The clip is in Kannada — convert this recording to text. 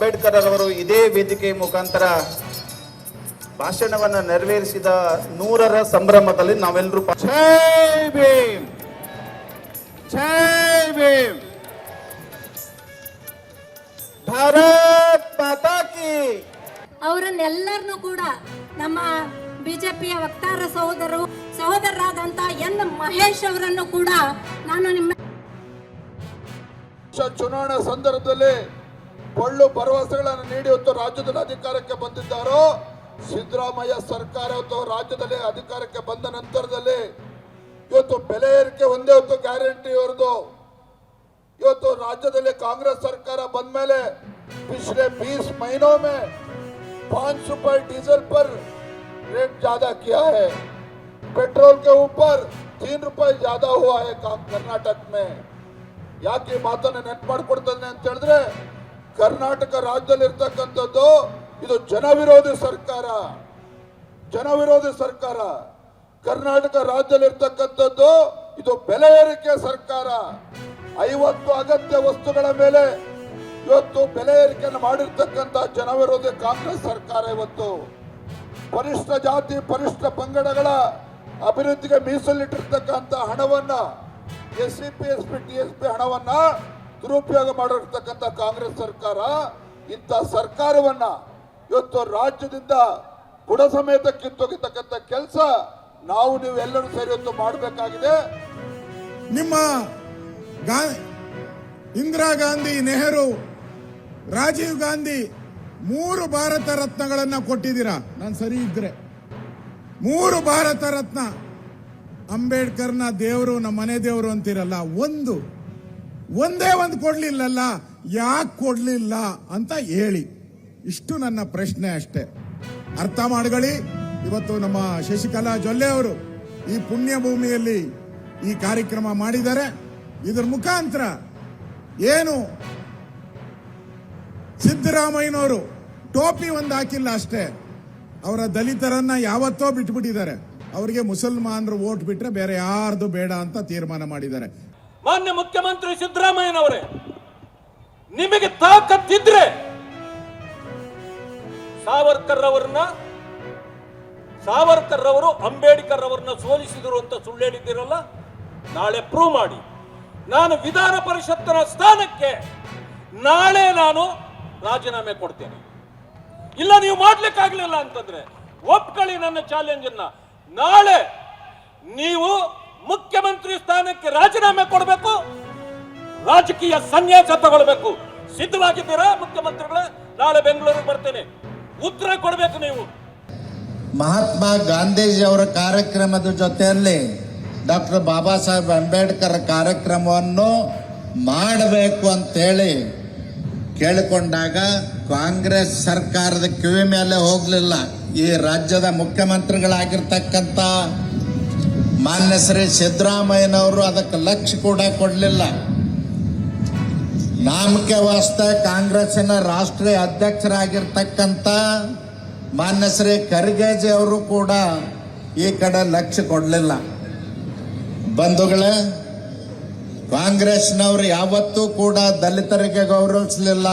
ಅಂಬೇಡ್ಕರ್ ಅವರು ಇದೇ ವೇದಿಕೆ ಮುಖಾಂತರ ಭಾಷಣವನ್ನು ನೆರವೇರಿಸಿದ 100ರ ಸಂಭ್ರಮದಲ್ಲಿ ನಾವೆಲ್ಲರೂ ಜೈ ಭೀಮ್, ಜೈ ಭೀಮ್, ಭಾರತ್ ಮಾತಾ ಕಿ. ಅವರನ್ನೆಲ್ಲರನ್ನೂ ಕೂಡ ನಮ್ಮ ಬಿಜೆಪಿಯ ವಕ್ತಾರ ಸಹೋದರರಾದಂತ ಎನ್ ಮಹೇಶ್ ಅವರನ್ನು ಕೂಡ ನಾನು ನಿಮ್ಮ ಚುನಾವಣಾ ಸಂದರ್ಭದಲ್ಲಿ ಒಳ್ಳು ಭರವಸೆಗಳನ್ನು ನೀಡಿ ಇವತ್ತು ರಾಜ್ಯದಲ್ಲಿ ಅಧಿಕಾರಕ್ಕೆ ಬಂದಿದ್ದಾರೋ, ಸಿದ್ದರಾಮಯ್ಯ ಸರ್ಕಾರ ಇವತ್ತು ರಾಜ್ಯದಲ್ಲಿ ಅಧಿಕಾರಕ್ಕೆ ಬಂದ ನಂತರದಲ್ಲಿ ಇವತ್ತು ಬೆಲೆ ಏರಿಕೆ ಒಂದೇ ಹೊತ್ತು ಗ್ಯಾರಂಟಿ ಇವ್ರದ್ದು. ಇವತ್ತು ರಾಜ್ಯದಲ್ಲಿ ಕಾಂಗ್ರೆಸ್ ಸರ್ಕಾರ ಬಂದ ಮೇಲೆ पिछले 20 महीनों में 5 रुपए डीजल पर रेट ज्यादा किया है, पेट्रोल के ऊपर 3 रुपए ज्यादा हुआ है कर्नाटक में. ಯಾಕೆ ಮಾತನ್ನ ನೆನಪು ಮಾಡಿಕೊಡ್ತಾನೆ ಅಂತ ಹೇಳಿದ್ರೆ, ಕರ್ನಾಟಕ ರಾಜ್ಯದಲ್ಲಿ ಇರ್ತಕ್ಕಂಥದ್ದು ಇದು ಜನವಿರೋಧಿ ಸರ್ಕಾರ, ಜನವಿರೋಧಿ ಸರ್ಕಾರ. ಕರ್ನಾಟಕ ರಾಜ್ಯದಲ್ಲಿ ಇರ್ತಕ್ಕಂಥದ್ದು ಇದು ಬೆಲೆ ಏರಿಕೆ ಸರ್ಕಾರ. 50 ಅಗತ್ಯ ವಸ್ತುಗಳ ಮೇಲೆ ಇವತ್ತು ಬೆಲೆ ಏರಿಕೆಯನ್ನು ಮಾಡಿರ್ತಕ್ಕಂಥ ಜನವಿರೋಧಿ ಕಾಂಗ್ರೆಸ್ ಸರ್ಕಾರ ಇವತ್ತು ಪರಿಷ್ಠ ಜಾತಿ ಪರಿಷ್ಠ ಪಂಗಡಗಳ ಅಭಿವೃದ್ಧಿಗೆ ಮೀಸಲಿಟ್ಟಿರ್ತಕ್ಕಂಥ ಹಣವನ್ನ SCP SP TSP ಹಣವನ್ನ ದುರುಪಯೋಗ ಮಾಡಿರ್ತಕ್ಕಂಥ ಕಾಂಗ್ರೆಸ್ ಸರ್ಕಾರ. ಇಂಥ ಸರ್ಕಾರವನ್ನ ಇವತ್ತು ರಾಜ್ಯದಿಂದ ಬುಡ ಸಮೇತ ಕಿತ್ತೊಗಿತಕ್ಕಂಥ ಕೆಲಸ ನಾವು ನೀವು ಎಲ್ಲರೂ ಸೇರಿ ಇವತ್ತು ಮಾಡಬೇಕಾಗಿದೆ. ನಿಮ್ಮ ಇಂದಿರಾ ಗಾಂಧಿ, ನೆಹರು, ರಾಜೀವ್ ಗಾಂಧಿ 3 ಭಾರತ ರತ್ನಗಳನ್ನ ಕೊಟ್ಟಿದ್ದೀರಾ. ನಾನು ಸರಿ ಇದ್ರೆ 3 ಭಾರತ ರತ್ನ. ಅಂಬೇಡ್ಕರ್ನ ದೇವರು, ನಮ್ಮ ಮನೆ ದೇವರು ಅಂತಿರಲ್ಲ, ಒಂದೇ ಒಂದು ಕೊಡ್ಲಿಲ್ಲಲ್ಲ, ಯಾಕೆ ಕೊಡ್ಲಿಲ್ಲ ಅಂತ ಹೇಳಿ. ಇಷ್ಟು ನನ್ನ ಪ್ರಶ್ನೆ ಅಷ್ಟೇ. ಅರ್ಥ ಮಾಡ್ಕೊಳ್ಳಿ. ಇವತ್ತು ನಮ್ಮ ಶಶಿಕಲಾ ಜೊಲ್ಲೆ ಅವರು ಈ ಪುಣ್ಯ ಭೂಮಿಯಲ್ಲಿ ಈ ಕಾರ್ಯಕ್ರಮ ಮಾಡಿದ್ದಾರೆ. ಇದರ ಮುಖಾಂತರ ಏನು ಸಿದ್ದರಾಮಯ್ಯನವರು ಟೋಪಿ ಒಂದು ಹಾಕಿಲ್ಲ ಅಷ್ಟೇ, ಅವರ ದಲಿತರನ್ನ ಯಾವತ್ತೋ ಬಿಟ್ಬಿಟ್ಟಿದ್ದಾರೆ. ಅವರಿಗೆ ಮುಸಲ್ಮಾನರು ವೋಟ್ ಬಿಟ್ರೆ ಬೇರೆ ಯಾರ್ದು ಬೇಡ ಅಂತ ತೀರ್ಮಾನ ಮಾಡಿದ್ದಾರೆ. ಮಾನ್ಯ ಮುಖ್ಯಮಂತ್ರಿ ಸಿದ್ದರಾಮಯ್ಯನವರೇ, ನಿಮಗೆ ತಾಕತ್ತಿದ್ರೆ ಸಾವರ್ಕರ್ ಅವರು ಅಂಬೇಡ್ಕರ್ ಅವರನ್ನ ಸೋಲಿಸಿದರು ಅಂತ ಸುಳ್ಳು ಹೇಳಿದ್ದೀರಲ್ಲ, ನಾಳೆ ಪ್ರೂವ್ ಮಾಡಿ. ನಾನು ವಿಧಾನ ಪರಿಷತ್ತಿನ ಸ್ಥಾನಕ್ಕೆ ನಾಳೆ ನಾನು ರಾಜೀನಾಮೆ ಕೊಡ್ತೇನೆ. ಇಲ್ಲ ನೀವು ಮಾಡ್ಲಿಕ್ಕಾಗ್ಲಿಲ್ಲ ಅಂತಂದ್ರೆ ಒಪ್ಕೊಳ್ಳಿ ನನ್ನ ಚಾಲೆಂಜ್ ಅನ್ನ. ನಾಳೆ ನೀವು ಮುಖ್ಯಮಂತ್ರಿ ಸ್ಥಾನಕ್ಕೆ ರಾಜೀನಾಮೆ ಕೊಡಬೇಕು, ರಾಜಕೀಯ ಸನ್ಯಾಸ ತಗೊಳ್ಬೇಕು. ಸಿದ್ಧವಾಗಿದ್ದೀರಾ ಮುಖ್ಯಮಂತ್ರಿಗಳೇ? ನಾಳೆ ಬೆಂಗಳೂರಿಗೆ ಬರ್ತೇನೆ, ಉತ್ತರ ಕೊಡಬೇಕು ನೀವು. ಮಹಾತ್ಮ ಗಾಂಧೀಜಿ ಅವರ ಕಾರ್ಯಕ್ರಮದ ಜೊತೆಯಲ್ಲಿ ಡಾಕ್ಟರ್ ಬಾಬಾ ಸಾಹೇಬ್ ಅಂಬೇಡ್ಕರ್ ಕಾರ್ಯಕ್ರಮವನ್ನು ಮಾಡಬೇಕು ಅಂತೇಳಿ ಕೇಳಿಕೊಂಡಾಗ ಕಾಂಗ್ರೆಸ್ ಸರ್ಕಾರದ ಕಿವಿ ಮೇಲೆ ಹೋಗಲಿಲ್ಲ. ಈ ರಾಜ್ಯದ ಮುಖ್ಯಮಂತ್ರಿಗಳಾಗಿರ್ತಕ್ಕಂಥ ಮಾನ್ಯ ಶ್ರೀ ಸಿದ್ದರಾಮಯ್ಯನವರು ಅದಕ್ಕೆ ಲಕ್ಷ್ಯ ಕೂಡ ಕೊಡಲಿಲ್ಲ. ನಾಮಕೆ ವಾಸ್ತೆ ಕಾಂಗ್ರೆಸ್ಸಿನ ರಾಷ್ಟ್ರೀಯ ಅಧ್ಯಕ್ಷರಾಗಿರ್ತಕ್ಕಂಥ ಮಾನ್ಯ ಶ್ರೀ ಖರ್ಗೆಜಿ ಅವರು ಕೂಡ ಈ ಕಡೆ ಲಕ್ಷ್ಯ ಕೊಡಲಿಲ್ಲ. ಬಂಧುಗಳೇ, ಕಾಂಗ್ರೆಸ್ನವರು ಯಾವತ್ತೂ ಕೂಡ ದಲಿತರಿಗೆ ಗೌರವಿಸಲಿಲ್ಲ.